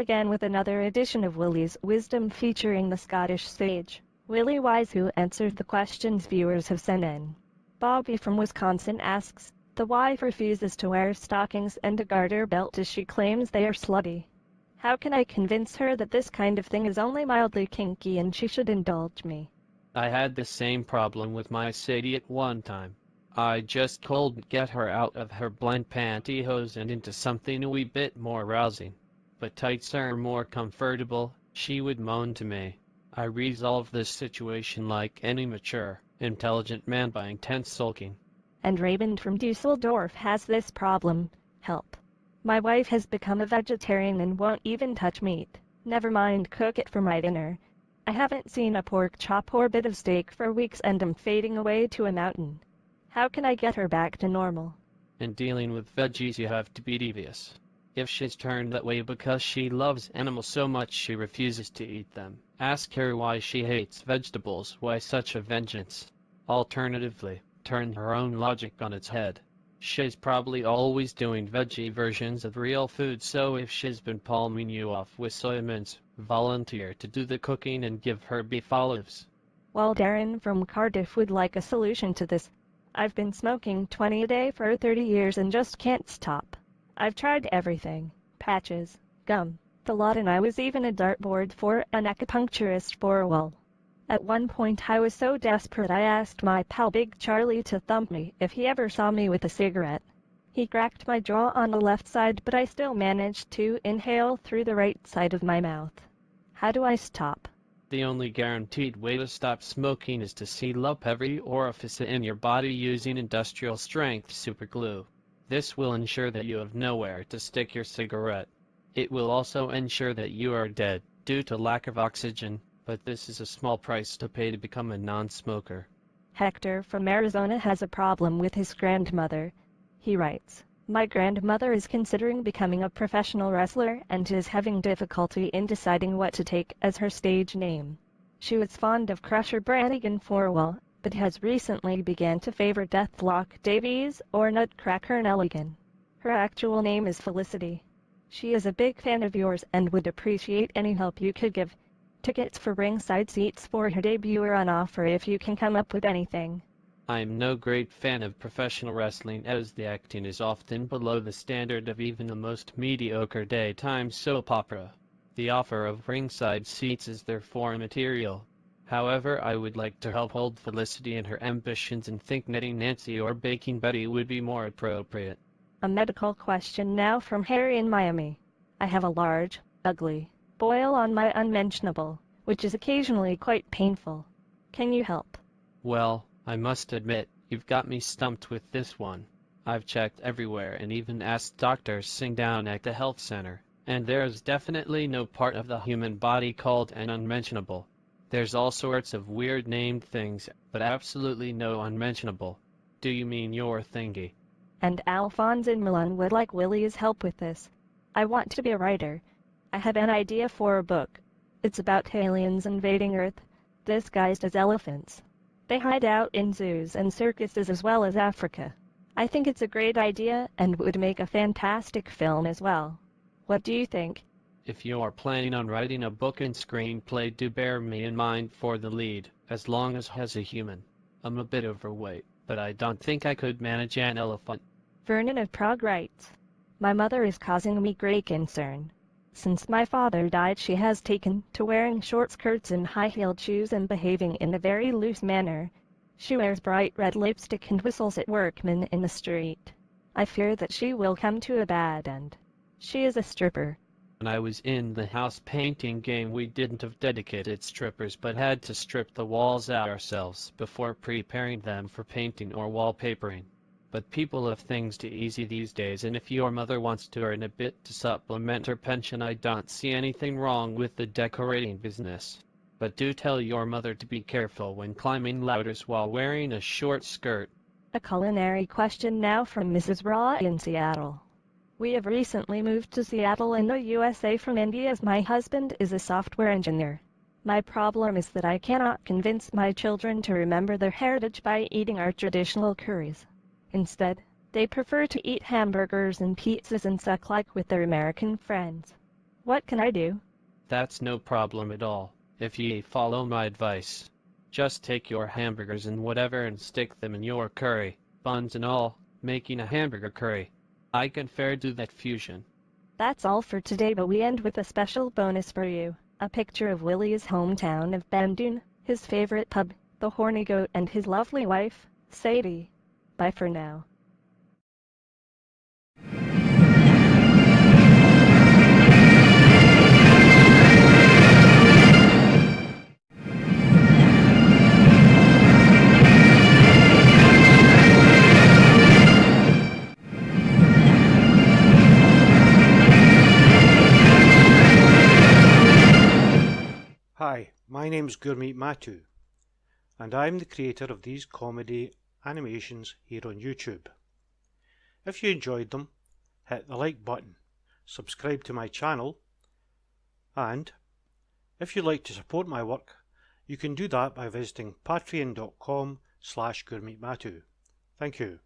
again with another edition of Willie's Wisdom featuring the Scottish Sage, Willie Wise, who answered the questions viewers have sent in. Bobby from Wisconsin asks, the wife refuses to wear stockings and a garter belt as she claims they are slutty. How can I convince her that this kind of thing is only mildly kinky and she should indulge me? I had the same problem with my Sadie at one time. I just couldn't get her out of her blank pantyhose and into something a wee bit more rousing. But tights are more comfortable, she would moan to me. I resolved this situation like any mature, intelligent man by intense sulking. And Raymond from Dusseldorf has this problem. Help. My wife has become a vegetarian and won't even touch meat, never mind cook it for my dinner. I haven't seen a pork chop or bit of steak for weeks and I'm fading away to a mountain. How can I get her back to normal? In dealing with veggies you have to be devious. If she's turned that way because she loves animals so much she refuses to eat them, ask her why she hates vegetables, why such a vengeance. Alternatively, turn her own logic on its head. She's probably always doing veggie versions of real food, so if she's been palming you off with soy mince, volunteer to do the cooking and give her beef olives. While Darren from Cardiff would like a solution to this. I've been smoking 20 a day for 30 years and just can't stop. I've tried everything, patches, gum, the lot, and I was even a dartboard for an acupuncturist for a while. At one point I was so desperate I asked my pal Big Charlie to thump me if he ever saw me with a cigarette. He cracked my jaw on the left side, but I still managed to inhale through the right side of my mouth. How do I stop? The only guaranteed way to stop smoking is to seal up every orifice in your body using industrial-strength superglue. This will ensure that you have nowhere to stick your cigarette. It will also ensure that you are dead due to lack of oxygen, but this is a small price to pay to become a non-smoker. Hector from Arizona has a problem with his grandmother. He writes, my grandmother is considering becoming a professional wrestler and is having difficulty in deciding what to take as her stage name. She was fond of Crusher Brannigan for a while, but has recently began to favor Deathlock Davies or Nutcracker Nelligan. Her actual name is Felicity. She is a big fan of yours and would appreciate any help you could give. Tickets for ringside seats for her debut are on offer if you can come up with anything. I'm no great fan of professional wrestling as the acting is often below the standard of even the most mediocre daytime soap opera. The offer of ringside seats is therefore immaterial. However, I would like to help hold Felicity in her ambitions and think Knitting Nancy or Baking Betty would be more appropriate. A medical question now from Harry in Miami. I have a large, ugly boil on my unmentionable, which is occasionally quite painful. Can you help? Well, I must admit, you've got me stumped with this one. I've checked everywhere and even asked doctors sitting down at the health center, and there's definitely no part of the human body called an unmentionable. There's all sorts of weird named things, but absolutely no unmentionable. Do you mean your thingy? And Alphonse in Milan would like Willie's help with this. I want to be a writer. I have an idea for a book. It's about aliens invading Earth, disguised as elephants. They hide out in zoos and circuses as well as Africa. I think it's a great idea and would make a fantastic film as well. What do you think? If you are planning on writing a book and screenplay, do bear me in mind for the lead, as long as a human. I'm a bit overweight, but I don't think I could manage an elephant. Vernon of Prague writes, my mother is causing me great concern. Since my father died, she has taken to wearing short skirts and high-heeled shoes and behaving in a very loose manner. She wears bright red lipstick and whistles at workmen in the street. I fear that she will come to a bad end. She is a stripper. When I was in the house painting game, we didn't have dedicated strippers but had to strip the walls out ourselves before preparing them for painting or wallpapering. But people have things too easy these days, and if your mother wants to earn a bit to supplement her pension, I don't see anything wrong with the decorating business. But do tell your mother to be careful when climbing ladders while wearing a short skirt. A culinary question now from Mrs. Raw in Seattle. We have recently moved to Seattle in the USA from India as my husband is a software engineer. My problem is that I cannot convince my children to remember their heritage by eating our traditional curries. Instead, they prefer to eat hamburgers and pizzas and suck like with their American friends. What can I do? That's no problem at all, if ye follow my advice. Just take your hamburgers and whatever and stick them in your curry, buns and all, making a hamburger curry. I can fair do that fusion. That's all for today, but we end with a special bonus for you. A picture of Willie's hometown of Bandung, his favorite pub, the horny goat and his lovely wife, Sadie. Bye for now. Hi, my name's Gurmeet Mattu, and I'm the creator of these comedy animations here on YouTube. If you enjoyed them, hit the like button, subscribe to my channel, and if you'd like to support my work, you can do that by visiting patreon.com/gurmeetmattu. Thank you.